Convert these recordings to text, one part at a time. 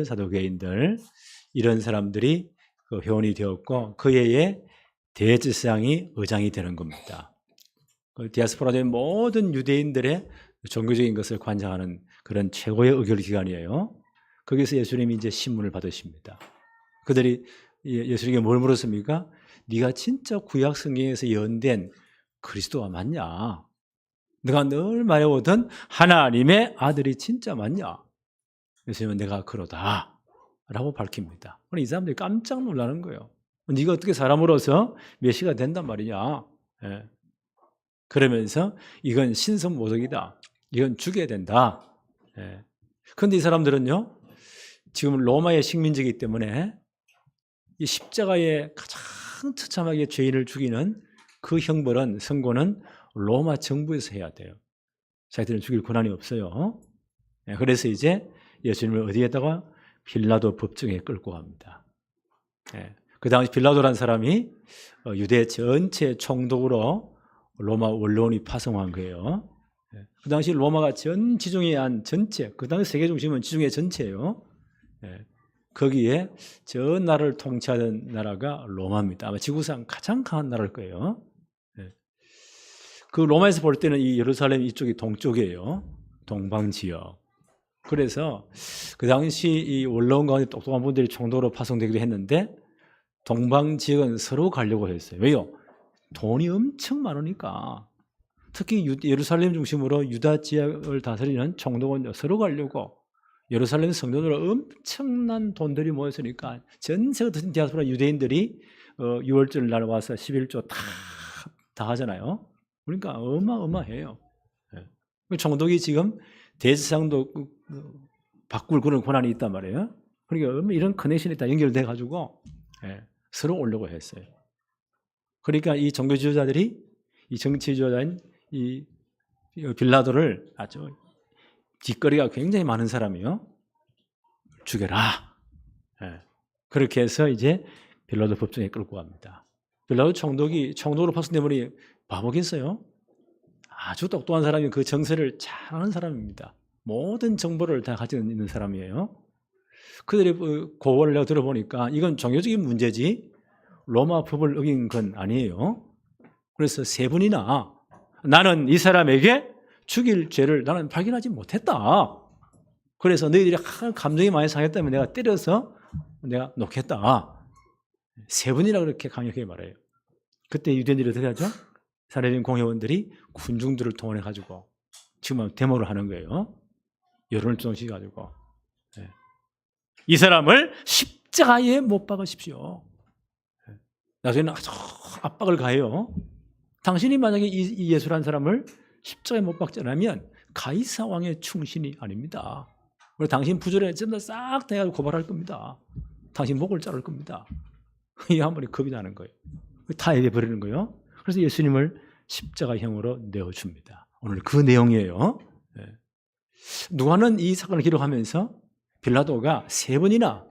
사두개인들 이런 사람들이 그 회원이 되었고 그 해에 대제사장이 의장이 되는 겁니다. 디아스포라된 모든 유대인들의 종교적인 것을 관장하는 그런 최고의 의결 기관이에요. 거기서 예수님이 이제 신문을 받으십니다. 그들이 예수님에게 뭘 물었습니까? 네가 진짜 구약 성경에서 예언된 그리스도가 맞냐? 네가 늘 말해오던 하나님의 아들이 진짜 맞냐? 예수님은 내가 그러다 라고 밝힙니다. 이 사람들이 깜짝 놀라는 거예요. 네가 어떻게 사람으로서 메시가 된단 말이냐? 예. 그러면서 이건 신성모독이다. 이건 죽여야 된다. 그런데 이 사람들은요, 지금 로마의 식민지이기 때문에 이 십자가에 가장 처참하게 죄인을 죽이는 그 형벌은, 선고는 로마 정부에서 해야 돼요. 자기들은 죽일 권한이 없어요. 그래서 이제 예수님을 어디에다가 빌라도 법정에 끌고 갑니다. 그 당시 빌라도라는 사람이 유대 전체 총독으로 로마 원로원이 파송한 거예요. 그 당시 로마가 전 지중해 안 전체, 그 당시 세계 중심은 지중해 전체예요. 거기에 전 나라를 통치하던 나라가 로마입니다. 아마 지구상 가장 강한 나라일 거예요. 그 로마에서 볼 때는 이 예루살렘 이쪽이 동쪽이에요. 동방 지역. 그래서 그 당시 이 원로원 가운데 똑똑한 분들이 총독으로 파송되기도 했는데 동방 지역은 서로 가려고 했어요. 왜요? 돈이 엄청 많으니까. 특히 예루살렘 중심으로 유다 지역을 다스리는 총독은 서로 가려고 예루살렘 성전으로 엄청난 돈들이 모였으니까 전 세계 디아스포라 유대인들이 6월절 날 와서 11조 다 하잖아요. 그러니까 어마어마해요. 총독이 지금 대제사장도 바꿀 그런 권한이 있단 말이에요. 그러니까 이런 커넥션이 다 연결돼 가지고 서로 오려고 했어요. 그러니까 이 종교 지도자들이 이 정치 지도자인 이 빌라도를 아주 뒷거리가 굉장히 많은 사람이요. 죽여라. 그렇게 해서 이제 빌라도 법정에 끌고 갑니다. 빌라도 총독으로 파송되면 바보겠어요? 아주 똑똑한 사람이 그 정세를 잘 아는 사람입니다. 모든 정보를 다 가지고 있는 사람이에요. 그들의 고언을 내가 들어보니까 이건 종교적인 문제지 로마 법을 어긴 건 아니에요. 그래서 세 분이나 나는 이 사람에게 죽일 죄를 나는 발견하지 못했다. 그래서 너희들이 감정이 많이 상했다면 내가 때려서 내가 놓겠다. 세 분이나 그렇게 강력하게 말해요. 그때 유대인들이 어떻게 하죠? 사내린 공회원들이 군중들을 동원해가지고 지금 데모를 하는 거예요. 여론을 조성시켜가지고 이 사람을 십자가에 못 박으십시오. 나중에는 아주 압박을 가해요. 당신이 만약에 이 예수라는 사람을 십자가에 못 박지 않으면 가이사 왕의 충신이 아닙니다. 그리고 당신 부조리에 전부 싹 다 고발할 겁니다. 당신 목을 자를 겁니다. 이 한 번에 겁이 나는 거예요. 다 얘기해버리는 거예요. 그래서 예수님을 십자가형으로 내어줍니다. 오늘 그 내용이에요. 누가는 이 사건을 기록하면서 빌라도가 세 번이나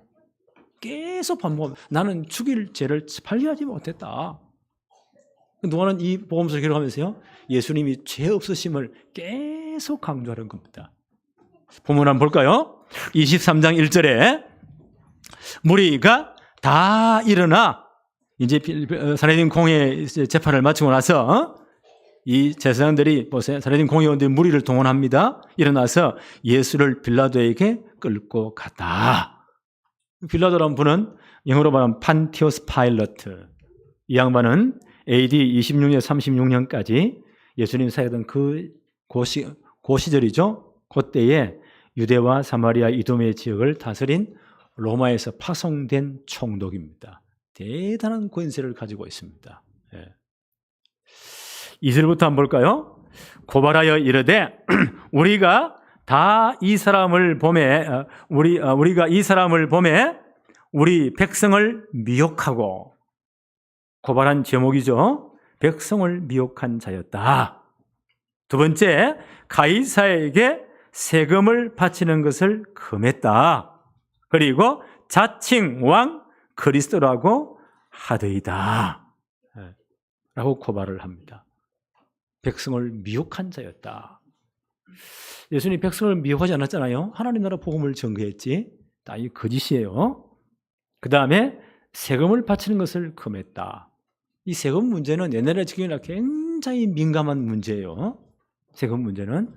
계속 반복합니다. 나는 죽일 죄를 발견하지 못했다. 누가는 이 복음서를 기록하면서요, 예수님이 죄 없으심을 계속 강조하는 겁니다. 본문 한번 볼까요? 23장 1절에 무리가 다 일어나 이제 사내림 공회 재판을 마치고 나서 이 제사장들이 보세요. 사내림 공회원들이 무리를 동원합니다. 일어나서 예수를 빌라도에게 끌고 갔다. 빌라도라는 분은 영어로 말하면 판티오스 파일러트. 이 양반은 AD 26년 36년까지 예수님 사역하던 그 시절이죠. 그때에 유대와 사마리아 이두메 지역을 다스린 로마에서 파송된 총독입니다. 대단한 권세를 가지고 있습니다. 2절부터 한번 볼까요? 고발하여 이르되 우리가 이 사람을 보매 우리 백성을 미혹하고, 고발한 제목이죠. 백성을 미혹한 자였다. 두 번째, 가이사에게 세금을 바치는 것을 금했다. 그리고 자칭 왕 그리스도라고 하더이다. 라고 고발을 합니다. 백성을 미혹한 자였다. 예수님이 백성을 미혹하지 않았잖아요. 하나님 나라 복음을 전개했지. 이 거짓이에요. 그 다음에 세금을 바치는 것을 금했다. 이 세금 문제는 옛날에 지금이나 굉장히 민감한 문제예요. 세금 문제는.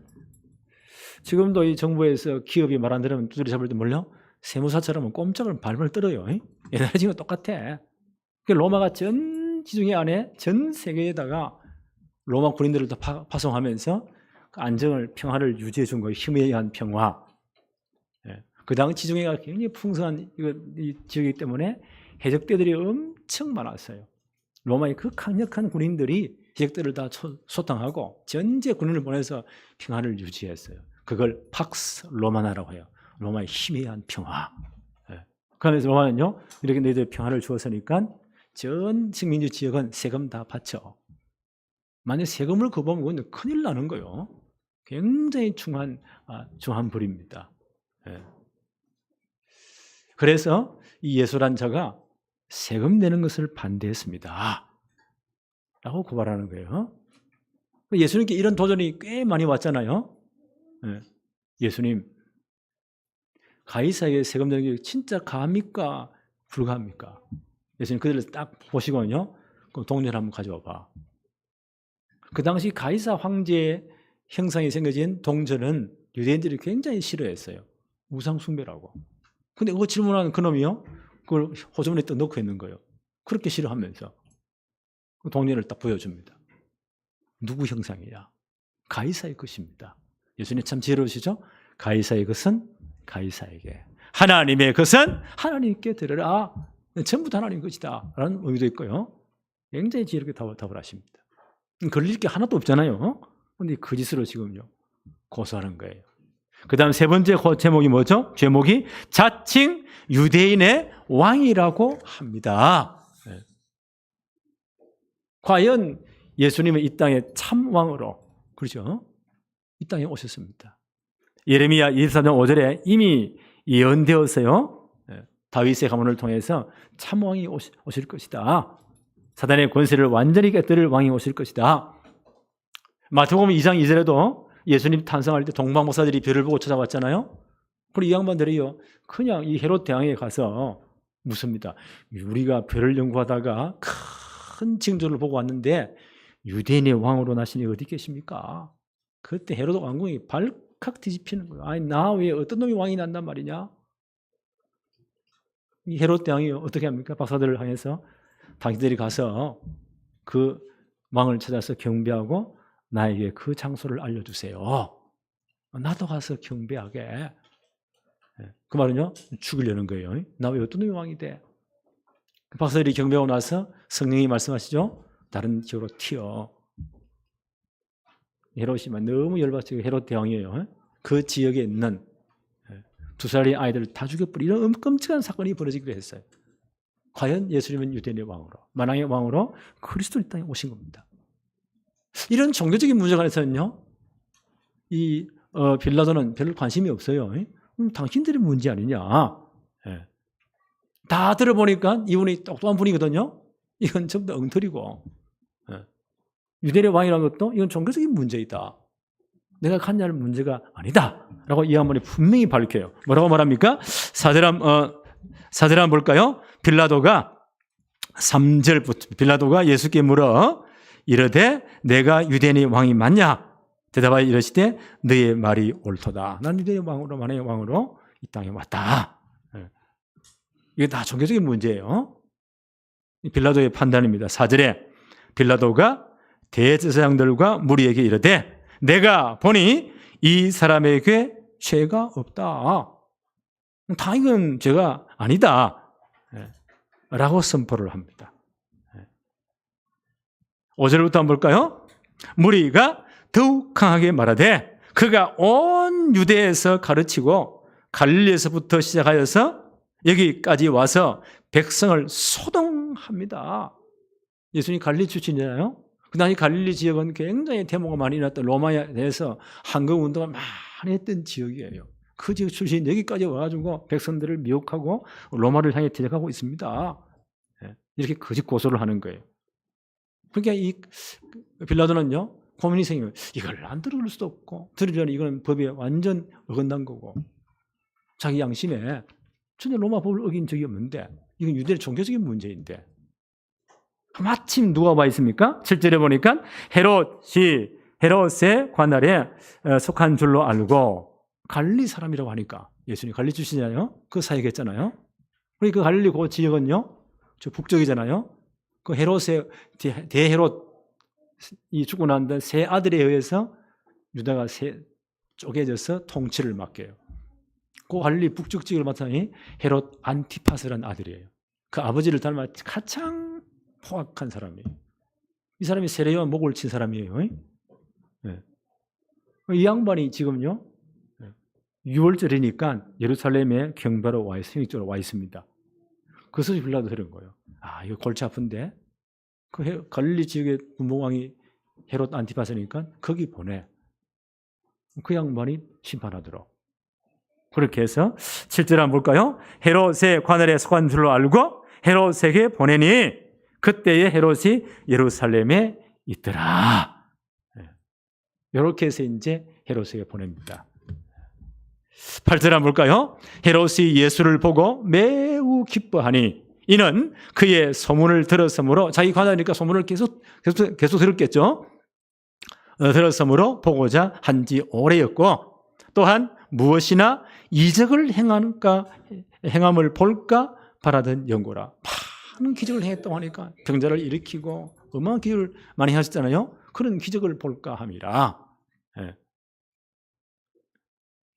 지금도 이 정부에서 기업이 말 안 들으면 두드려 잡을 때 뭘요? 세무사처럼 꼼짝을 발발 떨어요. 옛날에 지금 똑같아. 로마가 전 지중해 안에 전 세계에다가 로마 군인들을 다 파송하면서 안정을, 평화를 유지해 준 거예요. 힘에 의한 평화. 그 당시 지중해가 굉장히 풍성한 이 지역이기 때문에 해적대들이 엄청 많았어요. 로마의 그 강력한 군인들이 해적대를 다 소탕하고 전제 군인을 보내서 평화를 유지했어요. 그걸 팍스 로마나라고 해요. 로마의 힘에 의한 평화. 그러면서 로마는요, 이렇게 너희들 평화를 주었으니까 전 식민지 지역은 세금 다 바쳐. 만약 세금을 거부하면 큰일 나는 거예요. 굉장히 중한 불입니다. 그래서 이 예수란 자가 세금 내는 것을 반대했습니다. 라고 고발하는 거예요. 예수님께 이런 도전이 꽤 많이 왔잖아요. 예수님, 가이사에게 세금 내는 게 진짜 가합니까? 불가합니까? 예수님 그들을 딱 보시고요. 그 동료를 한번 가져와 봐. 그 당시 가이사 황제의 형상이 생겨진 동전은 유대인들이 굉장히 싫어했어요. 우상 숭배라고. 근데 그거 질문하는 그놈이요, 그걸 호주머니에 또 넣고 있는 거예요. 그렇게 싫어하면서 그 동전을 딱 보여줍니다. 누구 형상이야? 가이사의 것입니다. 예수님 참 지혜로우시죠? 가이사의 것은 가이사에게, 하나님의 것은 하나님께 드려라. 전부 다 하나님 것이다 라는 의미도 있고요. 굉장히 지혜롭게 답을 하십니다. 걸릴 게 하나도 없잖아요. 그런데 거짓으로 지금요 고소하는 거예요. 그 다음 세 번째 제목이 뭐죠? 제목이 자칭 유대인의 왕이라고 합니다. 과연 예수님은 이 땅의 참 왕으로, 그렇죠? 이 땅에 오셨습니다. 예레미야 24장 5절에 이미 예언되었어요. 다윗의 가문을 통해서 참 왕이 오실 것이다. 사단의 권세를 완전히 깨뜨릴 왕이 오실 것이다. 마태복음 2장 2절에도 예수님 탄생할 때 동방목사들이 별을 보고 찾아왔잖아요. 그리고 이 양반들이요, 그냥 이 헤롯 대왕에 가서 묻습니다. 우리가 별을 연구하다가 큰 징조를 보고 왔는데 유대인의 왕으로 나시니 어디 계십니까? 그때 헤롯 왕궁이 발칵 뒤집히는 거예요. 아니, 나 왜 어떤 놈이 왕이 난단 말이냐? 이 헤롯 대왕이 어떻게 합니까? 박사들을 향해서 당신들이 가서 그 왕을 찾아서 경배하고 나에게 그 장소를 알려주세요. 나도 가서 경배하게. 그 말은요, 죽이려는 거예요. 나 왜 어떤 놈이 왕이 돼? 박사들이 경배하고 나서 성령이 말씀하시죠. 다른 지역으로 튀어. 헤롯이 너무 열받치고, 헤롯 대왕이에요. 그 지역에 있는 2살의 아이들을 다 죽여버리는 이런 끔찍한 사건이 벌어지기로 했어요. 과연 예수님은 유대인의 왕으로, 만왕의 왕으로 그리스도 이 땅에 오신 겁니다. 이런 종교적인 문제 관해서는요, 이 빌라도는 별 관심이 없어요. 당신들의 문제 아니냐. 다 들어보니까 이분이 똑똑한 분이거든요. 이건 전부 다 엉터리고, 유대인의 왕이라는 것도 이건 종교적인 문제이다. 내가 갖냐는 문제가 아니다 라고 이 양반이 분명히 밝혀요. 뭐라고 말합니까? 사절 볼까요? 빌라도가 3절부터 빌라도가 예수께 물어 이르되 내가 유대인의 왕이 맞냐? 대답하여 이르시되 너의 말이 옳도다. 난 유대인의 왕으로, 만왕의 왕으로 이 땅에 왔다. 이게 다 종교적인 문제예요. 빌라도의 판단입니다. 4절에 빌라도가 대제사장들과 무리에게 이르되 내가 보니 이 사람에게 죄가 없다. 다 이건 죄가 아니다. 라고 선포를 합니다. 5절부터 한번 볼까요? 무리가 더욱 강하게 말하되 그가 온 유대에서 가르치고 갈릴리에서부터 시작하여서 여기까지 와서 백성을 소동합니다. 예수님이 갈릴리 출신이잖아요. 그 당시 갈릴리 지역은 굉장히 데모가 많이 났던, 로마에 대해서 항거 운동을 많이 했던 지역이에요. 그 지역 출신 여기까지 와가지고 백성들을 미혹하고 로마를 향해 데려가고 있습니다. 이렇게 거짓 고소를 하는 거예요. 그러니까 이 빌라도는요, 고민이 생겨요. 이걸 안 들을 수도 없고, 들으려니 이건 법에 완전 어긋난 거고, 자기 양심에 전혀 로마 법을 어긴 적이 없는데 이건 유대의 종교적인 문제인데 마침 누가 와 있습니까? 7절에 보니까 헤롯의 관할에 속한 줄로 알고 갈릴리 사람이라고 하니까 예수님 갈릴리 출신이잖아요. 그 사역했잖아요. 우리 그 갈릴리 그 지역은요, 저 북쪽이잖아요. 그 헤롯의 대헤롯 이 죽고 난 다음에 세 아들에 의해서 유다가 쪼개져서 통치를 맡겨요. 그 갈릴리 북쪽 지역을 맡았더니 헤롯 안티파스라는 아들이에요. 그 아버지를 닮아 가장 포악한 사람이에요. 이 사람이 세례요한 목을 친 사람이에요. 네. 이 양반이 지금요 6월절이니까 예루살렘에 경배로 와 있어요. 성직적으로 와 있습니다. 그 소식 빌라도 들은 거예요. 아, 이거 골치 아픈데 그 갈릴리 지역의 분봉왕이 헤롯 안티파스니까 거기 보내. 그 양반이 심판하도록. 그렇게 해서 7절 한번 볼까요? 헤롯의 관할에 속한 줄로 알고 헤롯에게 보내니 그때에 헤롯이 예루살렘에 있더라. 이렇게 해서 이제 헤롯에게 보냅니다. 8절 한번 볼까요? 헤롯이 예수를 보고 매우 기뻐하니 이는 그의 소문을 들었으므로 자기 관할이니까 소문을 계속 들었겠죠. 들었으므로 보고자 한지 오래였고 또한 무엇이나 이적을 행함을 볼까 바라던 연고라. 많은 기적을 행했다고 하니까 병자를 일으키고 어마어마한 기적을 많이 하셨잖아요. 그런 기적을 볼까 함이라.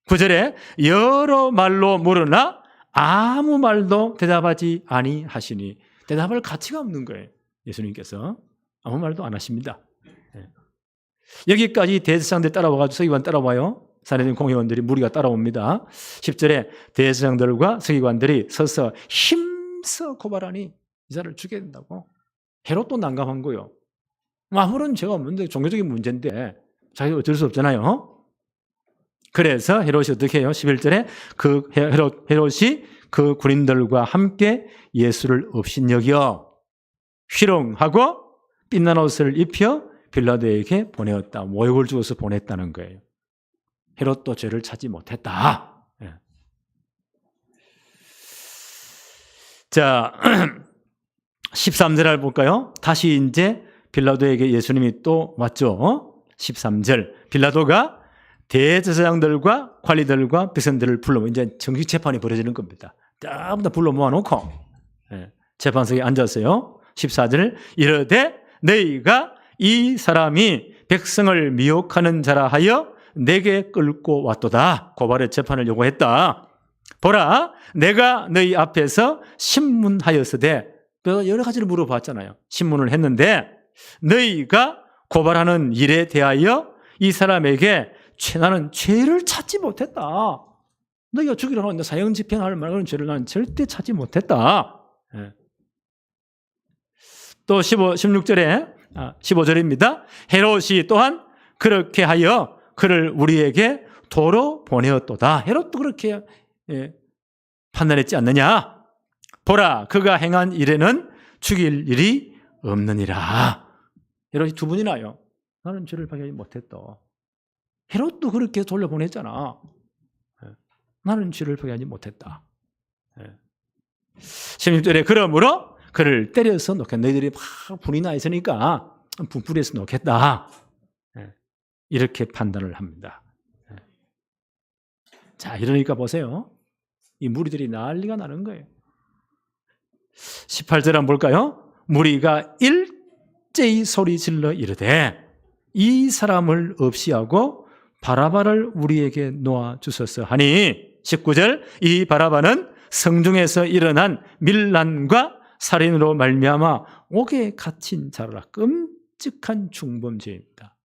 9절에 여러 말로 물으나 아무 말도 대답하지 아니하시니 대답할 가치가 없는 거예요. 예수님께서 아무 말도 안 하십니다. 여기까지 대제사장들 따라와가지고 서기관 따라와요. 사내들 공회원들이 무리가 따라옵니다. 10절에 대제사장들과 서기관들이 서서 힘써 고발하니 이 사람을 죽여야 된다고. 헤롯도 난감한 거예요. 아무런 죄가 없는데 종교적인 문제인데 자기가 어쩔 수 없잖아요. 그래서 헤롯이 어떻게 해요? 11절에 그 헤롯이 그 군인들과 함께 예수를 업신여겨 희롱하고 빛난 옷을 입혀 빌라도에게 보내었다. 모욕을 주어서 보냈다는 거예요. 헤롯도 죄를 찾지 못했다. 자, 13절을 볼까요? 다시 이제 빌라도에게 예수님이 또 왔죠. 13절. 빌라도가 대제사장들과 관리들과 백성들을 불러 이제 정식 재판이 벌어지는 겁니다. 전부 다 불러 모아놓고 재판석에 앉았어요. 14절. 이르되 너희가 이 사람이 백성을 미혹하는 자라 하여 내게 끌고 왔도다. 고발의 재판을 요구했다. 보라, 내가 너희 앞에서 신문하였으되 여러 가지를 물어봤잖아요. 신문을 했는데 너희가 고발하는 일에 대하여 이 사람에게 나는 죄를 찾지 못했다. 너희가 죽이려고 하는데 사형 집행할 만한 죄를 나는 절대 찾지 못했다. 또 15절입니다. 헤롯이 또한 그렇게 하여 그를 우리에게 도로 보내었도다. 헤롯도 그렇게 판단했지 않느냐. 보라, 그가 행한 일에는 죽일 일이 없느니라. 헤롯이 두 분이나요. 나는 죄를 발견하지 못했다. 헤롯도 그렇게 돌려보냈잖아. 나는 죄를 발견하지 못했다. 16절에 그러므로 그를 때려서 놓겠다. 너희들이 막 분이 나 있으니까 분풀이해서 놓겠다. 이렇게 판단을 합니다. 자, 이러니까 보세요. 이 무리들이 난리가 나는 거예요. 18절 한번 볼까요? 무리가 일제히 소리질러 이르되 이 사람을 없이하고 바라바를 우리에게 놓아주소서 하니 19절 이 바라바는 성중에서 일어난 밀란과 살인으로 말미암아 옥에 갇힌 자라. 끔찍한 중범죄입니다.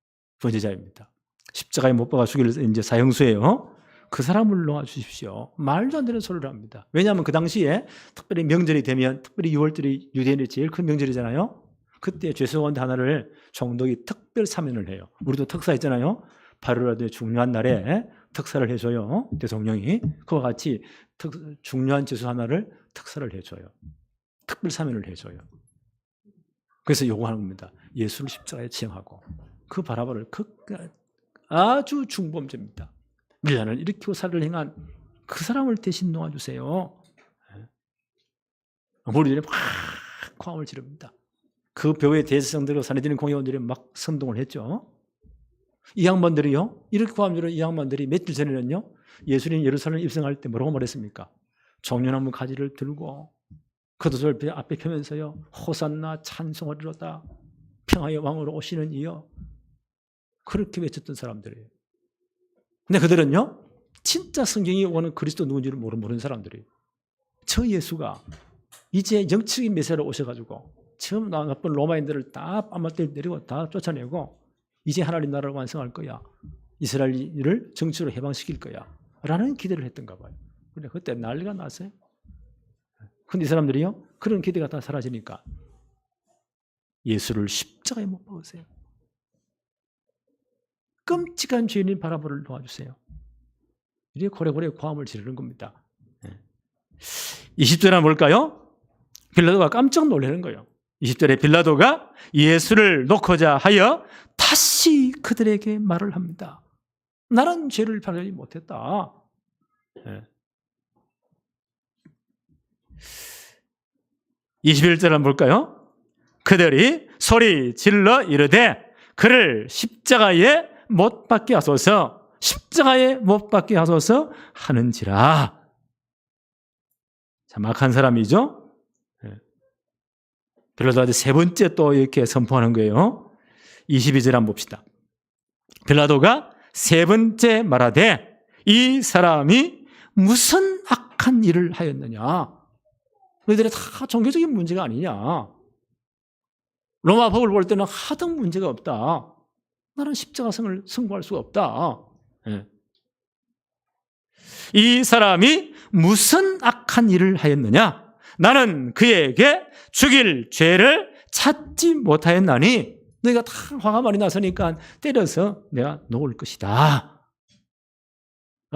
범죄자입니다. 십자가에 못 박아 죽일 이제 사형수예요. 그 사람을 놓아주십시오. 말도 안 되는 소리를 합니다. 왜냐하면 그 당시에 특별히 명절이 되면 특별히 6월절이 유대인의 제일 큰 명절이잖아요. 그때 죄송한 하나를 총독이 특별 사면을 해요. 우리도 특사 있잖아요. 8월에 중요한 날에 특사를 해줘요. 대통령이. 그와 같이 중요한 죄수 하나를 특사를 해줘요. 특별 사면을 해줘요. 그래서 요구하는 겁니다. 예수를 십자가에 치형하고 그 바라바를 아주 중범죄입니다. 밀란을 일으키고 살을 행한 그 사람을 대신 놓아주세요. 무리들이 막 고함을 지릅니다. 그 교회 대제사장들과 산헤드린 공회원들이 막 선동을 했죠. 이 양반들이요, 이렇게 고함 지르는 이 양반들이 며칠 전에는요, 예수님 예루살렘 입성할 때 뭐라고 말했습니까? 종려나무 가지를 들고 겉옷을 앞에 펴면서요, 호산나 찬송하리로다, 평화의 왕으로 오시는 이여, 그렇게 외쳤던 사람들이에요. 근데 그들은요, 진짜 성경이 원하는 그리스도 누군지를 모르는 사람들이에요. 저 예수가 이제 영적인 메시아로 오셔가지고 처음 나쁜 로마인들을 다 뺨맞대 내리고 다 쫓아내고 이제 하나님 나라를 완성할 거야, 이스라엘을 정치로 해방시킬 거야 라는 기대를 했던가 봐요. 근데 그때 난리가 났어요. 근데 이 사람들이요, 그런 기대가 다 사라지니까 예수를 십자가에 못 박으세요. 끔찍한 죄인인 바라보를 도와주세요. 이렇게 고래고래 고함을 지르는 겁니다. 20절은 뭘까요? 빌라도가 깜짝 놀라는 거예요. 20절에 빌라도가 예수를 놓고자 하여 다시 그들에게 말을 합니다. 나는 죄를 발견하지 못했다. 21절은 뭘까요? 그들이 소리 질러 이르되 그를 십자가에 못 박게 하소서, 십자가에 못 박게 하소서 하는지라. 참 악한 사람이죠. 빌라도한테 세 번째 또 이렇게 선포하는 거예요. 22절 한번 봅시다. 빌라도가 세 번째 말하되 이 사람이 무슨 악한 일을 하였느냐. 너희들이 다 종교적인 문제가 아니냐. 로마 법을 볼 때는 하등 문제가 없다. 나는 십자가성을 승부할 수가 없다. 이 사람이 무슨 악한 일을 하였느냐. 나는 그에게 죽일 죄를 찾지 못하였나니 너희가 다 화가 많이 나서니까 때려서 내가 놓을 것이다.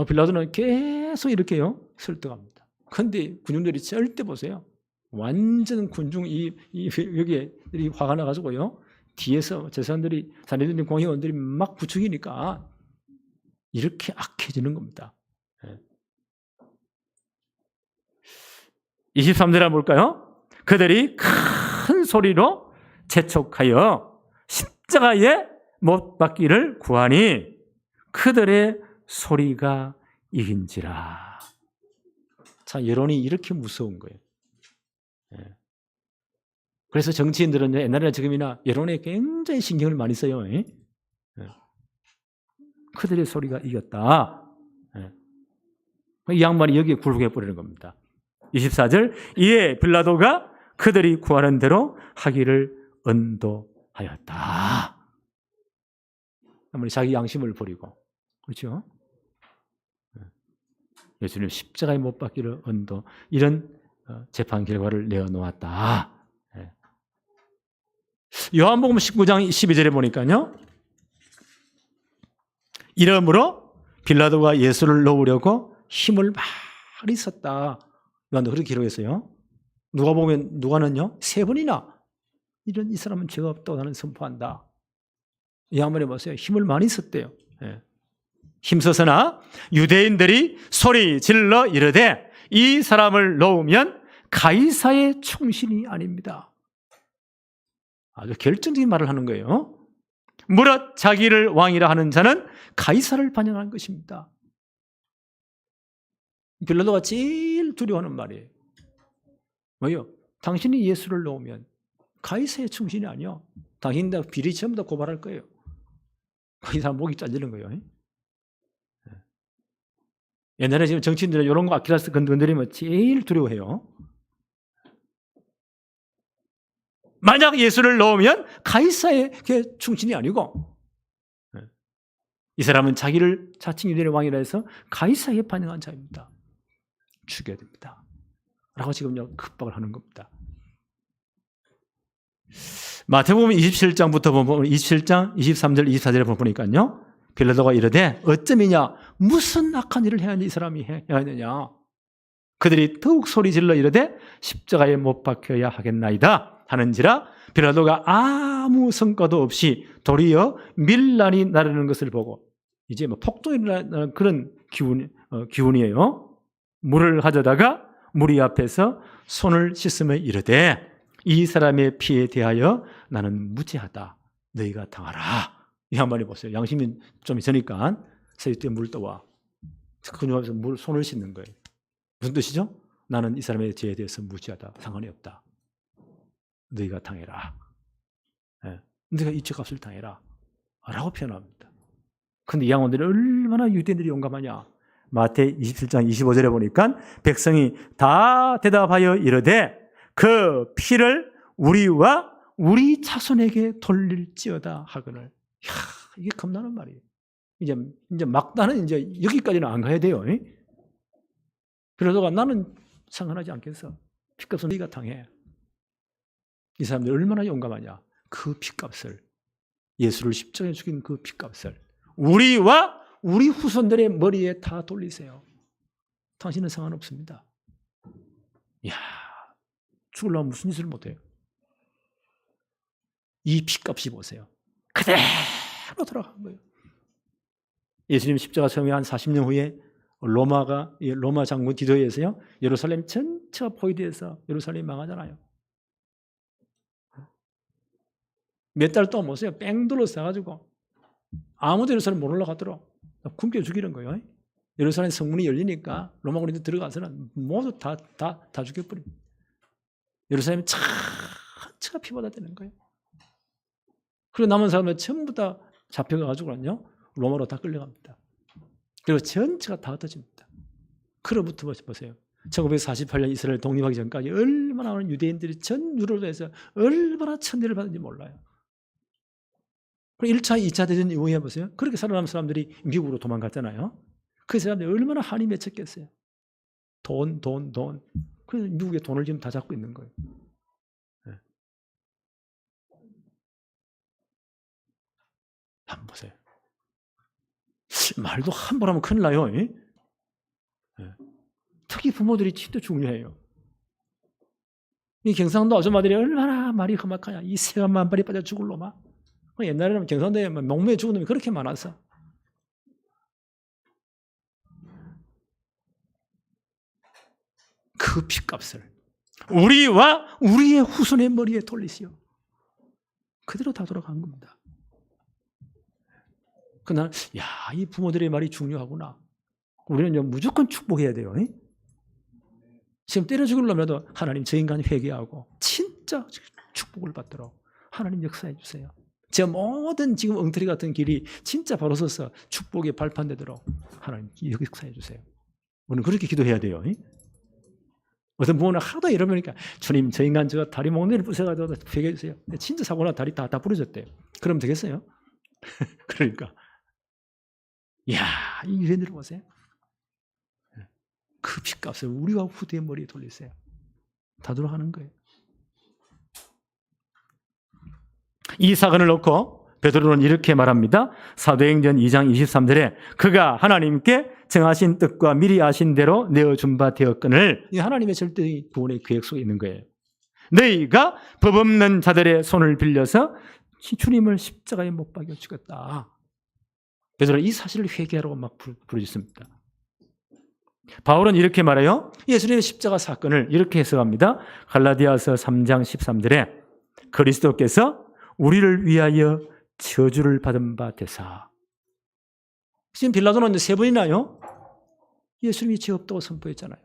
빌라도는 계속 이렇게요, 설득합니다. 그런데 군중들이 절대 보세요. 완전 군중 여기에 화가 나가지고요, 뒤에서 제사장들이, 산헤드린 공회원들이 막 부추기니까 이렇게 악해지는 겁니다. 23절에 볼까요? 그들이 큰 소리로 재촉하여 십자가에 못 박기를 구하니 그들의 소리가 이긴지라. 자, 여론이 이렇게 무서운 거예요. 그래서 정치인들은 옛날이나 지금이나 여론에 굉장히 신경을 많이 써요. 그들의 소리가 이겼다. 이 양반이 여기에 굴복해 버리는 겁니다. 24절, 이에 빌라도가 그들이 구하는 대로 하기를 언도하였다. 아무리 자기 양심을 버리고, 그렇죠? 예수님 십자가에 못 박기를 언도, 이런 재판 결과를 내어놓았다. 요한복음 19장 12절에 보니까요, 이러므로 빌라도가 예수를 놓으려고 힘을 많이 썼다. 요한도 그렇게 기록했어요. 누가 보면 누가는요, 3번이나 이 사람은 죄가 없다고 나는 선포한다. 이 한번에 보세요. 힘을 많이 썼대요. 힘써서나 유대인들이 소리 질러 이르되 이 사람을 놓으면 가이사의 충신이 아닙니다. 아주 결정적인 말을 하는 거예요. 무릇 자기를 왕이라 하는 자는 가이사를 반영하는 것입니다. 빌라도가 제일 두려워하는 말이에요. 뭐요? 당신이 예수를 놓으면 가이사의 충신이 아니요, 당신 다 비리 전부 다 고발할 거예요. 이 사람 목이 잘리는 거예요. 옛날에 지금 정치인들은 이런 거 아킬레스 건드리면 제일 두려워해요. 만약 예수를 넣으면 가이사의 충신이 아니고, 이 사람은 자기를 자칭 유대인의 왕이라 해서 가이사에 반영한 자입니다. 죽여야 됩니다. 라고 지금요 급박을 하는 겁니다. 마태복음 27장부터 보면 27장 23절 24절에 보니까요, 빌라도가 이르되 어쩌미냐, 무슨 악한 일을 해야 이 사람이 해야 하느냐. 그들이 더욱 소리질러 이르되 십자가에 못 박혀야 하겠나이다 하는지라. 빌라도가 아무 성과도 없이 도리어 밀란이 나르는 것을 보고, 이제 폭동이 일어나는 그런 기운이에요. 물을 가져다가 무리 앞에서 손을 씻으며 이르되 이 사람의 피에 대하여 나는 무죄하다. 너희가 당하라. 이 한마디 보세요. 양심이 좀 있으니까 세입대 물 떠와. 그녀 앞에서 손을 씻는 거예요. 무슨 뜻이죠? 나는 이 사람의 죄에 대해서 무죄하다. 상관이 없다. 너희가 당해라. 네. 너희가 이 죄값을 당해라. 라고 표현합니다. 근데 이 양반들이 얼마나 유대인들이 용감하냐. 마태 27장 25절에 보니까 백성이 다 대답하여 이르되 그 피를 우리와 우리 자손에게 돌릴지어다 하거늘. 이야, 이게 겁나는 말이에요. 이제 막다는 이제 여기까지는 안 가야 돼요. 그러다가 나는 상관하지 않겠어. 피값은 네가 당해. 이 사람들 얼마나 용감하냐. 그 피값을, 예수를 십자가에 죽인 그 피값을 우리와 우리 후손들의 머리에 다 돌리세요. 당신은 상관없습니다. 이야, 죽으려면 무슨 짓을 못해요. 이 피값이 보세요. 그대로 돌아간 거예요. 예수님 십자가 처음에 한 40년 후에 로마 장군 디도에서요, 예루살렘 전체가 포위돼서 예루살렘이 망하잖아요. 몇 달 동안 보세요. 뺑 둘러싸가지고 아무도 예루살렘 못 올라가도록 굶겨 죽이는 거예요. 예루살렘 성문이 열리니까 로마군인들 들어가서는 모두 다 죽여버립니다. 예루살렘이 전체가 피바다 되는 거예요. 그리고 남은 사람들 전부 다 잡혀가지고는요, 로마로 다 끌려갑니다. 그리고 전체가 다 흩어집니다. 그로부터 보세요. 1948년 이스라엘 독립하기 전까지 얼마나 많은 유대인들이 전 유럽에서 얼마나 천대를 받은지 몰라요. 그리고 1차, 2차 대전 이후에 해보세요. 그렇게 살아남은 사람들이 미국으로 도망갔잖아요. 그 사람들이 얼마나 한이 맺혔겠어요. 돈. 그래서 미국의 돈을 지금 다 잡고 있는 거예요. 네. 한번 보세요. 말도 함부로 하면 큰일 나요. 네. 특히 부모들이 진짜 중요해요. 이 경상도 아줌마들이 얼마나 말이 험악하냐. 이 새가 만발이 빠져 죽을 놈아. 옛날에는 경상도에 목매에 죽은 놈이 그렇게 많았어. 그 피값을 우리와 우리의 후손의 머리에 돌리시오. 그대로 다 돌아간 겁니다. 그날 이 부모들의 말이 중요하구나. 우리는 무조건 축복해야 돼요. 지금 때려 죽으려면 하나님 저 인간 회개하고 진짜 축복을 받도록 하나님 역사해 주세요. 제 모든 지금 엉터리 같은 길이 진짜 바로 서서 축복의 발판되도록 하나님 역사해 주세요. 우리는 그렇게 기도해야 돼요. 어떤 부모는 하도 이러니까 주님 저 인간 저 다리 몽둥이를 부숴가지고 회개해 주세요. 진짜 사고나 다리 다 부러졌대요. 그럼 되겠어요? 그러니까 이야, 이 유대인들 보세요. 그 핏값을 우리와 후대의 머리에 돌리세요. 다 돌아가는 거예요. 이 사건을 놓고 베드로는 이렇게 말합니다. 사도행전 2장 23절에 그가 하나님께 정하신 뜻과 미리 아신 대로 내어준 바 되었거늘, 이 하나님의 절대적인 구원의 계획 속에 있는 거예요. 너희가 법 없는 자들의 손을 빌려서 주님을 십자가에 못 박여 죽였다. 베드로는 이 사실을 회개하라고 막 부르짖습니다. 바울은 이렇게 말해요. 예수님의 십자가 사건을 이렇게 해석합니다. 갈라디아서 3장 13절에 그리스도께서 우리를 위하여 저주를 받은 바 되사. 지금 빌라도는 이제 3번이나요 예수님이 죄 없다고 선포했잖아요.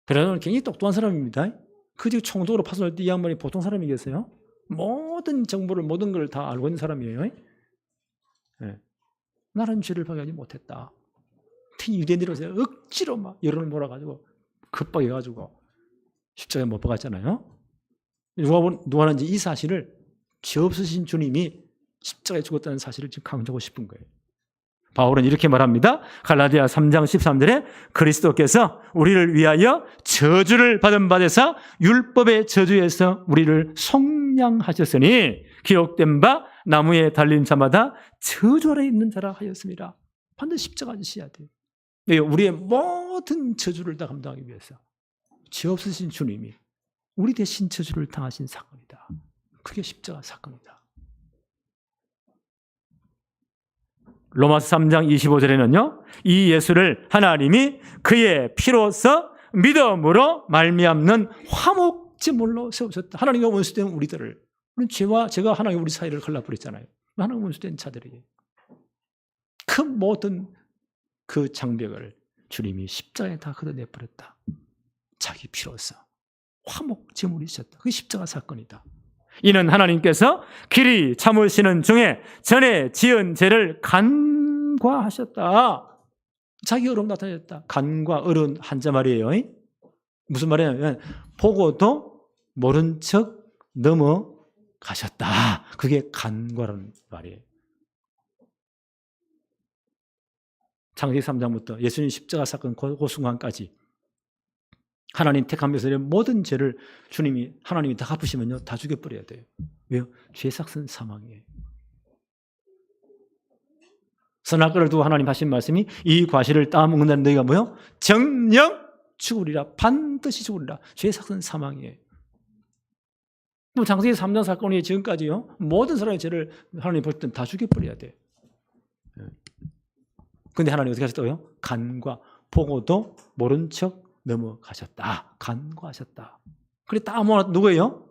빌라도는 굉장히 똑똑한 사람입니다. 그 집 총독으로 파송할 때 이 양반이 보통 사람이겠어요? 모든 정보를, 모든 걸 다 알고 있는 사람이에요. 네. 나는 죄를 발견하지 못했다. 특히 유대인들이 억지로 막 여론을 몰아가지고 급박해가지고 십자가에 못 박았잖아요. 누가는 이제 이 사실을 죄 없으신 주님이 십자가에 죽었다는 사실을 지금 강조하고 싶은 거예요. 바울은 이렇게 말합니다. 갈라디아 3장 13절에 그리스도께서 우리를 위하여 저주를 받은 바 되사 율법의 저주에서 우리를 속량하셨으니 기록된 바 나무에 달린 자마다 저주 아래 있는 자라 하였습니다. 반드시 십자가 지셔야 돼요. 우리의 모든 저주를 다 감당하기 위해서 죄 없으신 주님이 우리 대신 저주를 당하신 사건이다. 그게 십자가 사건이다. 로마서 3장 25절에는요. 이 예수를 하나님이 그의 피로써 믿음으로 말미암는 화목제물로 세우셨다. 하나님과 원수된 우리들을, 우리 죄와 제가 하나님 우리 사이를 갈라버렸잖아요. 하나님 원수된 자들에게 그 모든 그 장벽을 주님이 십자가에 다 걷어내버렸다. 자기 피로서 화목제물이 있었다. 그게 십자가 사건이다. 이는 하나님께서 길이 참으시는 중에 전에 지은 죄를 간과하셨다. 자기 어려움 나타냈다. 간과 어려운 한자 말이에요. 무슨 말이냐면 보고도 모른 척 넘어가셨다. 그게 간과라는 말이에요. 창세기 3장부터 예수님 십자가 사건 그 순간까지 하나님 택한 백성의 모든 죄를 하나님이 다 갚으시면요, 다 죽여버려야 돼요. 왜요? 죄 삭은 사망이에요. 선악과를 두고 하나님 하신 말씀이 이 과실을 따먹는다는 너희가 뭐요? 정녕 죽으리라. 반드시 죽으리라. 죄 삭은 사망이에요. 창세기 3장 사건이 지금까지요, 모든 사람의 죄를 하나님 볼 때는 다 죽여버려야 돼요. 근데 하나님 어떻게 하셨다고요? 간과 보고도 모른 척 넘어가셨다. 간과하셨다. 그래 따먹었다. 누구예요?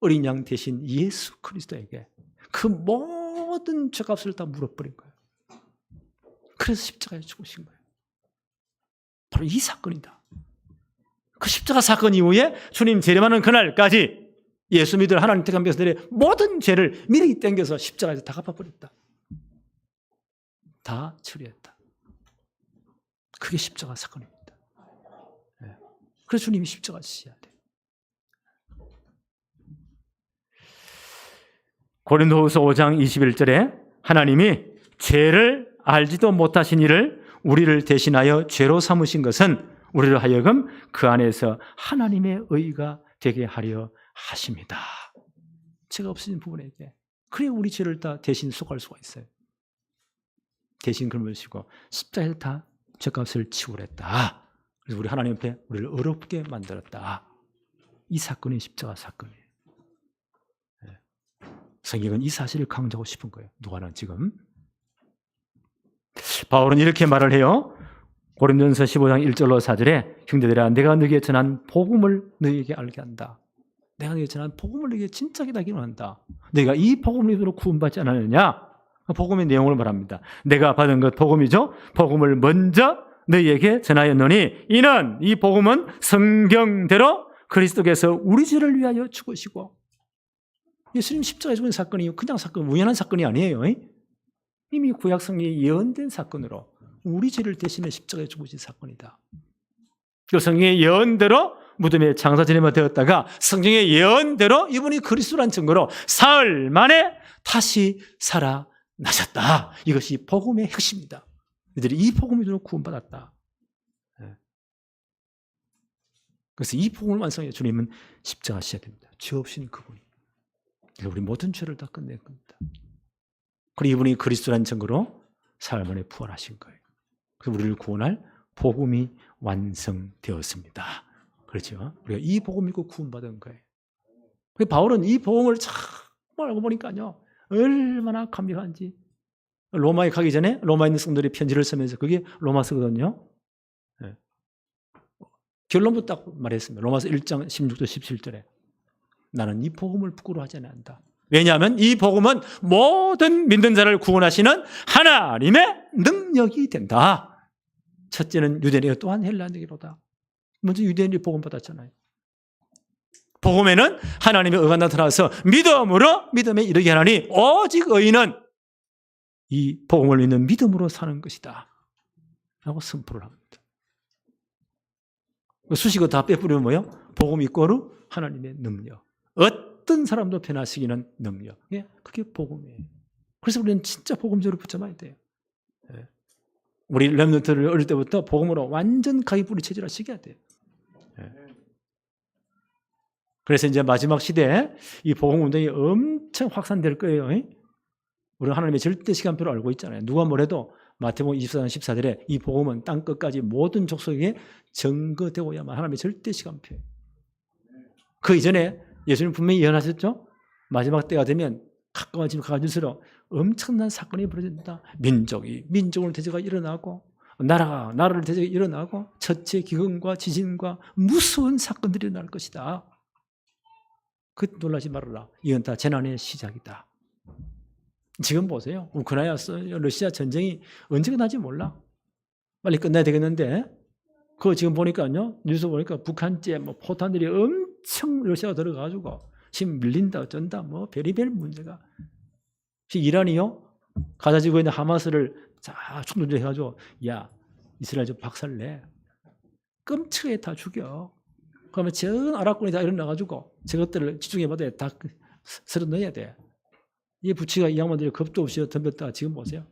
어린 양 대신 예수 그리스도에게 그 모든 죄값을 다 물어버린 거예요. 그래서 십자가에 죽으신 거예요. 바로 이 사건이다. 그 십자가 사건 이후에 주님 재림하는 그날까지 예수 믿을 하나님 택한 백성들의 모든 죄를 미리 땡겨서 십자가에서 다 갚아버렸다. 다 처리했다. 그게 십자가 사건입니다. 그래서 주님이 십자가 지셔야 돼요. 고린도후서 5장 21절에 하나님이 죄를 알지도 못하신 이를 우리를 대신하여 죄로 삼으신 것은 우리를 하여금 그 안에서 하나님의 의가 되게 하려 하십니다. 죄가 없어진 부분에게 그래 우리 죄를 다 대신 속할 수가 있어요. 대신 그물시고 십자가에 다 죄값을 치우랬다. 그래서 우리 하나님 앞에 우리를 어렵게 만들었다. 이 사건이 십자가 사건이에요. 성경은 이 사실을 강조하고 싶은 거예요. 누가는 지금. 바울은 이렇게 말을 해요. 고린도전서 15장 1절로 4절에 형제들아 내가 너희에게 전한 복음을 너희에게 알게 한다. 내가 너희에게 전한 복음을 너희에게 진짜게 알기로 한다. 너희가 이 복음을 입으로 구원받지 않았느냐? 복음의 내용을 말합니다. 내가 받은 것 복음이죠. 복음을 먼저 너희에게 전하였노니 이는 이 복음은 성경대로 그리스도께서 우리 죄를 위하여 죽으시고 예수님 십자가에 죽은 사건이 그냥 사건, 우연한 사건이 아니에요. 이미 구약 성경에 예언된 사건으로 우리 죄를 대신해 십자가에 죽으신 사건이다. 그 성경의 예언대로 무덤에 장사 지내며 되었다가 성경의 예언대로 이분이 그리스도란 증거로 사흘 만에 다시 살아나셨다. 이것이 복음의 핵심이다. 이들이 이 복음으로 구원받았다. 그래서 이 복음을 완성해 주님은 십자가 지셔야 됩니다. 죄 없인 그분이. 우리 모든 죄를 다 끝낼 겁니다. 그리고 이분이 그리스도라는 증거로 사흘 만에 부활하신 거예요. 그래서 우리를 구원할 복음이 완성되었습니다. 그렇죠? 우리가 이 복음 믿고 구원받은 거예요. 바울은 이 복음을 정말 알고 보니까요, 얼마나 감격한지. 로마에 가기 전에 로마에 있는 성도들이 편지를 쓰면서 그게 로마서거든요. 결론부터 딱 말했습니다. 로마서 1장 16절 17절에 나는 이 복음을 부끄러워하지 않는다. 왜냐하면 이 복음은 모든 믿는 자를 구원하시는 하나님의 능력이 된다. 첫째는 유대인이요 또한 헬라인이로다. 먼저 유대인이 복음 받았잖아요. 복음에는 하나님의 의가 나타나서 믿음으로 믿음에 이르게 하나니 오직 의인은 이 복음을 믿는 믿음으로 사는 것이다 라고 선포를 합니다. 수식어 다 빼버리면 뭐예요? 복음 이꼬르 하나님의 능력. 어떤 사람도 변화시키는 능력. 그게 복음이에요. 그래서 우리는 진짜 복음적으로 붙잡아야 돼요. 우리 렘넌트를 어릴 때부터 복음으로 완전 가기 뿌리 체질화 시켜야 돼요. 그래서 이제 마지막 시대에 이 복음 운동이 엄청 확산될 거예요. 우리는 하나님의 절대 시간표를 알고 있잖아요. 누가 뭐래도 마태복음 24장 14절에 이 복음은 땅 끝까지 모든 족속에게 증거되고야만 하나님의 절대 시간표예요. 그 이전에 예수님 분명히 예언하셨죠? 마지막 때가 되면 가까워지면 가까워질수록 엄청난 사건이 벌어진다. 민족이 민족을 대적하고 일어나고 나라를 대적이 일어나고 첫째 기근과 지진과 무서운 사건들이 일어날 것이다. 그 놀라지 말아라. 이건 다 재난의 시작이다. 지금 보세요. 우크라이나 러시아 전쟁이 언제 끝날지 몰라. 빨리 끝나야 되겠는데 그거 지금 보니까요. 뉴스 보니까 북한제 뭐 포탄들이 엄청 러시아가 들어가가지고 지금 밀린다 어쩐다 뭐 별의별 문제가. 이란이요. 가자 지구에 있는 하마스를 자 충돌해가지고 야 이스라엘 좀 박살내. 끔찍하게 다 죽여. 그러면 전 아랍군이 다 일어나가지고 저것들을 집중해봐도 다 쓸어 넣어야 돼. 이 부치가 이 양반들이 겁도 없이 덤볐다가 지금 보세요.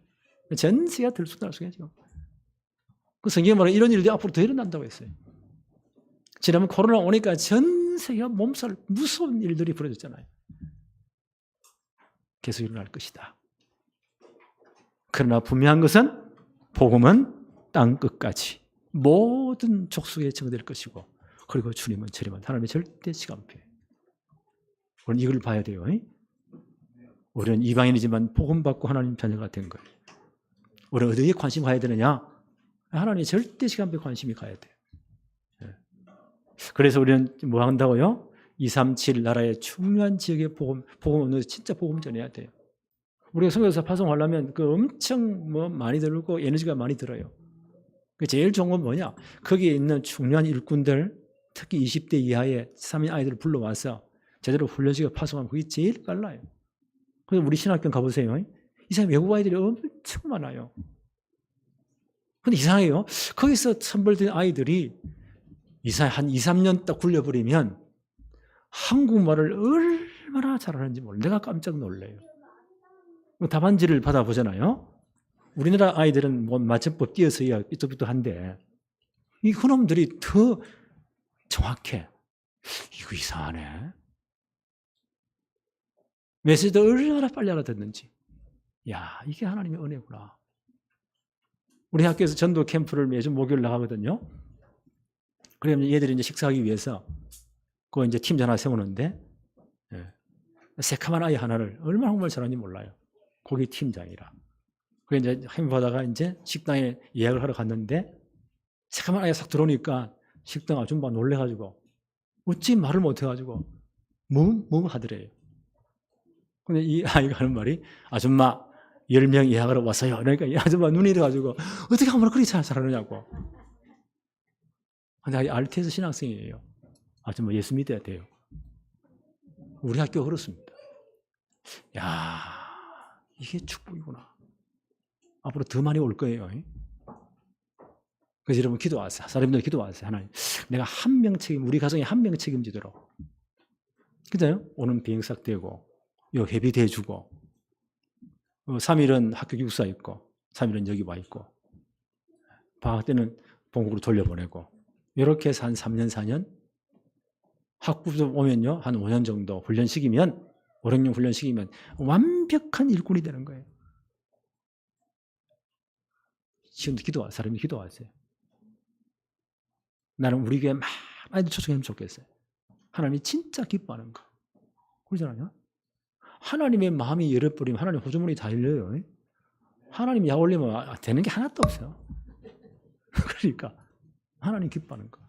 전 세계가 들쑥날 수가 지금. 그 성경에 말하는 이런 일들이 앞으로 더 일어난다고 했어요. 지난번 코로나 오니까 전 세계가 몸살 무서운 일들이 벌어졌잖아요. 계속 일어날 것이다. 그러나 분명한 것은 복음은 땅 끝까지 모든 족속에 전될 것이고 그리고 주님은 저림은 하나님의 절대 시간표예요. 우리는 이걸 봐야 돼요. 우리는 이방인이지만 복음 받고 하나님 자녀가 된 거예요. 우리는 어디에 관심 가야 되느냐? 하나님의 절대 시간표에 관심이 가야 돼요. 그래서 우리는 뭐 한다고요? 237 나라의 중요한 지역의 복음은 진짜 복음 전해야 돼요. 우리가 성경에서 파송하려면 그 엄청 뭐 많이 들고 에너지가 많이 들어요. 제일 좋은 건 뭐냐? 거기에 있는 중요한 일꾼들, 특히 20대 이하의 3인 아이들을 불러와서 제대로 훈련시켜 파송하면 그게 제일 빨라요. 그래서 우리 신학교 가보세요. 이 사람 외국 아이들이 엄청 많아요. 근데 이상해요. 거기서 선발된 아이들이 한 2, 3년 딱 굴려버리면 한국말을 얼마나 잘하는지 몰라요. 내가 깜짝 놀라요. 답안지를 받아보잖아요. 우리나라 아이들은 뭐 맞춤법 띄어서야 삐뚤삐뚤한데 이 그놈들이 더 정확해. 이거 이상하네. 메시지도 얼마나 빨리 알아듣는지. 야, 이게 하나님의 은혜구나. 우리 학교에서 전도 캠프를 매주 목요일 나가거든요. 그러면 얘들이 이제 식사하기 위해서 그 이제 팀 하나 세우는데 새카만 아이 하나를 얼마나 한국말 잘하는지 몰라요. 거기 팀장이라. 그래서 이제 행보하다가 이제 식당에 예약을 하러 갔는데 새카만 아이가 싹 들어오니까 식당 아줌마 놀래가지고 어찌 말을 못해가지고 뭐 하더래요. 근데 이 아이가 하는 말이 아줌마 10명 예약하러 왔어요. 그러니까 이 아줌마 눈이 들어가지고 어떻게 한국말 그렇게 잘하느냐고. 근데 RTS 신학생이에요. 아줌마 예수 믿어야 돼요. 우리 학교가 그렇습니다. 야, 이게 축복이구나. 앞으로 더 많이 올 거예요. 그래서 여러분 기도하세요. 사람들 기도하세요. 하나님, 내가 한 명 우리 가정에 한 명 책임지도록. 그죠? 오는 비행사 떼고, 요 회비 대주고, 3일은 학교 기숙사 있고, 3일은 여기 와 있고, 방학 때는 본국으로 돌려보내고, 이렇게 해서 한 3년, 4년, 학부도 오면요, 한 5년 정도 훈련시키면, 5, 6년 훈련시키면 완벽한 일꾼이 되는 거예요. 지금도 사람이 기도하세요. 나는 우리 교회 많이 초청하면 좋겠어요. 하나님이 진짜 기뻐하는 거. 그러잖아요. 하나님의 마음이 열어버리면 하나님 호주문이 다 열려요. 하나님 약 올리면 되는 게 하나도 없어요. 그러니까 하나님 기뻐하는 거.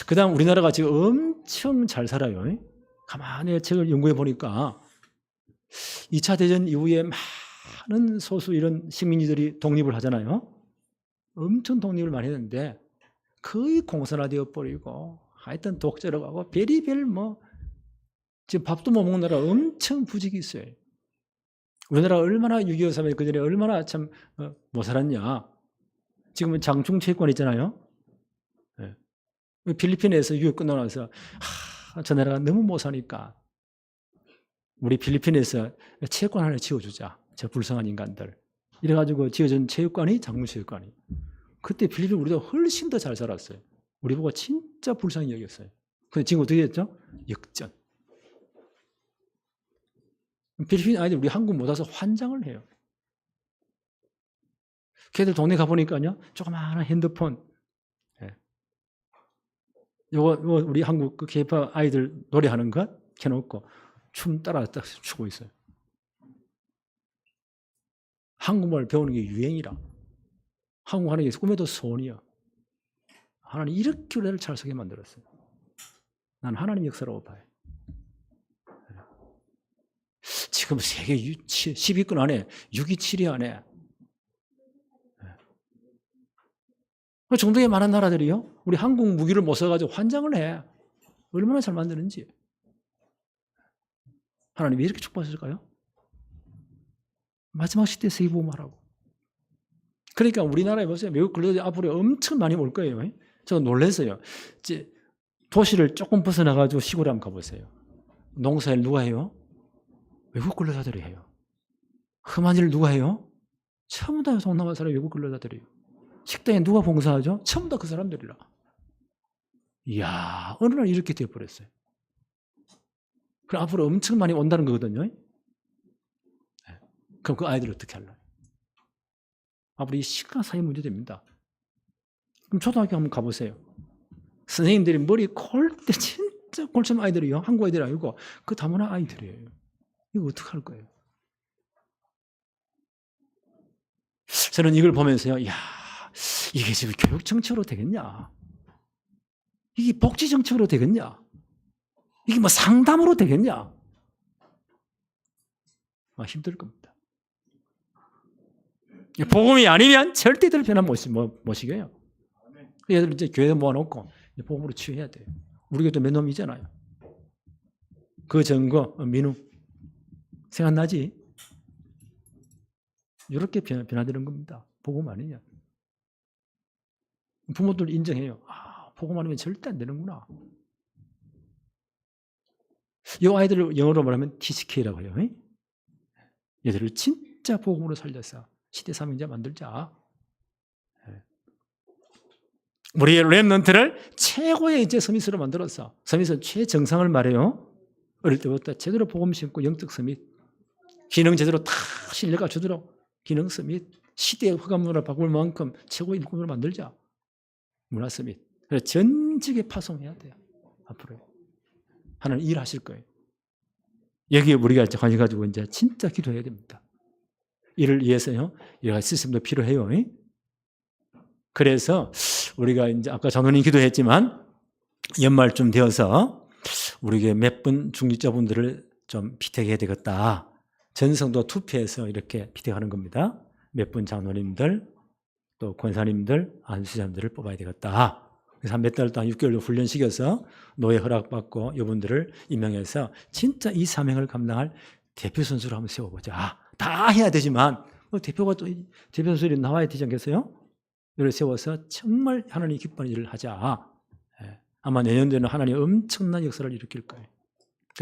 그 다음 우리나라가 지금 엄청 잘 살아요. 가만히 책을 연구해 보니까 2차 대전 이후에 많은 소수 이런 식민지들이 독립을 하잖아요. 엄청 독립을 많이 했는데 거의 공산화되어 버리고 하여튼 독재로 가고 별의별 지금 밥도 못 먹는 나라 엄청 부직이 있어요. 우리나라 얼마나 6.25 사회 그전에 얼마나 참 못 살았냐. 지금은 장충 채권 있잖아요. 네. 필리핀에서 유학 끝나고 나서 저 나라가 너무 못 사니까 우리 필리핀에서 체육관 하나 지어주자. 저 불쌍한 인간들. 이래가지고 지어준 체육관이 장충체육관이. 그때 필리핀 우리도 훨씬 더 잘 살았어요. 우리 보고 진짜 불쌍히 여겼어요. 근데 지금 어떻게 됐죠? 역전. 필리핀 아이들 우리 한국 못 와서 환장을 해요. 걔들 동네 가보니까요, 조그마한 핸드폰. 요거 우리 한국 그 K-pop 아이들 노래하는 것 켜놓고 춤 따라 딱 추고 있어요. 한국말 배우는 게 유행이라. 한국 하는 게 꿈에도 소원이야. 하나님 이렇게 우리를 잘 서게 만들었어요. 난 하나님 역사라고 봐요. 지금 세계 10위권 안에 6위, 7위 안에 중동에 많은 나라들이요. 우리 한국 무기를 못 써가지고 환장을 해. 얼마나 잘 만드는지. 하나님이 이렇게 축복하실까요? 마지막 시대에 세계복음하라고. 그러니까 우리나라에 보세요. 미국 근로자 앞으로 엄청 많이 올 거예요. 저 놀랐어요. 이제 도시를 조금 벗어나가지고 시골에 한번 가보세요. 농사일 누가 해요? 외국 근로자들이 해요. 험한 일을 누가 해요? 전부 다 동남아 사람 외국 근로자들이에요. 식당에 누가 봉사하죠? 전부 다 그 사람들이라. 이야, 어느 날 이렇게 되어버렸어요. 그럼 앞으로 엄청 많이 온다는 거거든요. 네. 그럼 그 아이들 어떻게 할래요? 앞으로 이 시간 사회 문제 됩니다. 그럼 초등학교 한번 가보세요. 선생님들이 머리 콜 때 진짜 골참 아이들이요. 한국 아이들이 아니고 그 다문화 아이들이에요. 이거 어떻게 할 거예요? 저는 이걸 보면서요. 야, 이게 지금 교육 정책으로 되겠냐? 이게 복지 정책으로 되겠냐? 이게 뭐 상담으로 되겠냐? 힘들 겁니다. 복음이 아니면 절대들 변화 못 시켜요. 얘들 이제 교회 모아놓고 복음으로 치유해야 돼요. 우리 교회도 몇 놈이잖아요. 그 전거 민우 생각나지? 이렇게 변화되는 겁니다. 복음 아니냐? 부모들 인정해요. 아, 복음 아니면 절대 안 되는구나. 이 아이들을 영어로 말하면 TCK라고 해요. 얘들을 진짜 복음으로 살려서 시대 사명자 만들자. 우리의 렘넌트를 최고의 이제 서밋으로 만들어서 서밋은 최정상을 말해요. 어릴 때부터 제대로 복음 심고 영적 서밋, 기능 제대로 다 실력가 주도록 기능 서밋, 시대의 흑암문화를 바꿀 만큼 최고의 일꾼으로 만들자. 문화 서밋. 그래서 전직에 파송해야 돼요. 앞으로 하나님 일하실 거예요. 여기에 우리가 이제 관심 가지고 이제 진짜 기도해야 됩니다. 이를 위해서요, 여러 시스템도 필요해요. 그래서 우리가 이제 아까 장로님 기도했지만 연말쯤 되어서 우리에게 몇 분 중직자분들을 좀 피택해야 되겠다. 전성도 투표해서 이렇게 피택하는 겁니다. 몇 분 장로님들, 또 권사님들, 안수자님들을 뽑아야 되겠다. 그래서 한 몇 달 동안 6개월 훈련시켜서 노예 허락받고 이분들을 임명해서 진짜 이 사명을 감당할 대표 선수를 한번 세워보자. 다 해야 되지만 대표가 또 대표 선수들이 나와야 되지 않겠어요? 이를 세워서 정말 하나님이 기뻐하는 일을 하자. 아마 내년도에는 하나님이 엄청난 역사를 일으킬 거예요.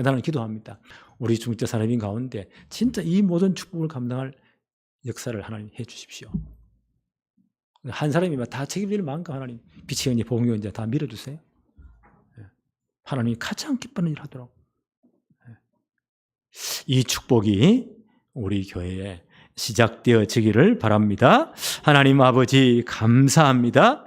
나는 기도합니다. 우리 중직자 사람인 가운데 진짜 이 모든 축복을 감당할 역사를 하나님 해 주십시오. 한 사람이 다 책임질 만큼 하나님 비치형제 복음교회 다 밀어주세요. 하나님이 가장 기뻐하는 일을 하도록. 이 축복이 우리 교회에 시작되어지기를 바랍니다. 하나님 아버지 감사합니다.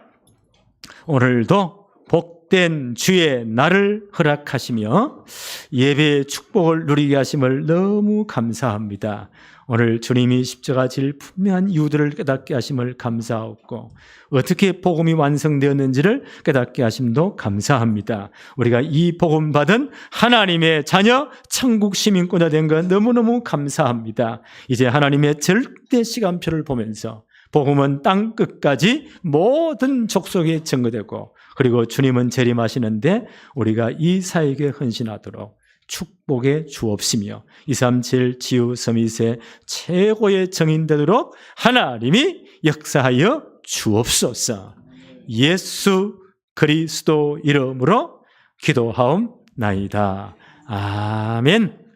오늘도 복된 주의 날을 허락하시며 예배의 축복을 누리게 하심을 너무 감사합니다. 오늘 주님이 십자가 질 분명한 이유들을 깨닫게 하심을 감사하고 어떻게 복음이 완성되었는지를 깨닫게 하심도 감사합니다. 우리가 이 복음 받은 하나님의 자녀 천국 시민권이 된 것 너무너무 감사합니다. 이제 하나님의 절대 시간표를 보면서 복음은 땅 끝까지 모든 족속에 전거되고 그리고 주님은 재림하시는데 우리가 이 사역에 헌신하도록 축복의 주옵시며 237 지우 서밋의 최고의 정인 되도록 하나님이 역사하여 주옵소서. 예수 그리스도 이름으로 기도하옵나이다. 아멘.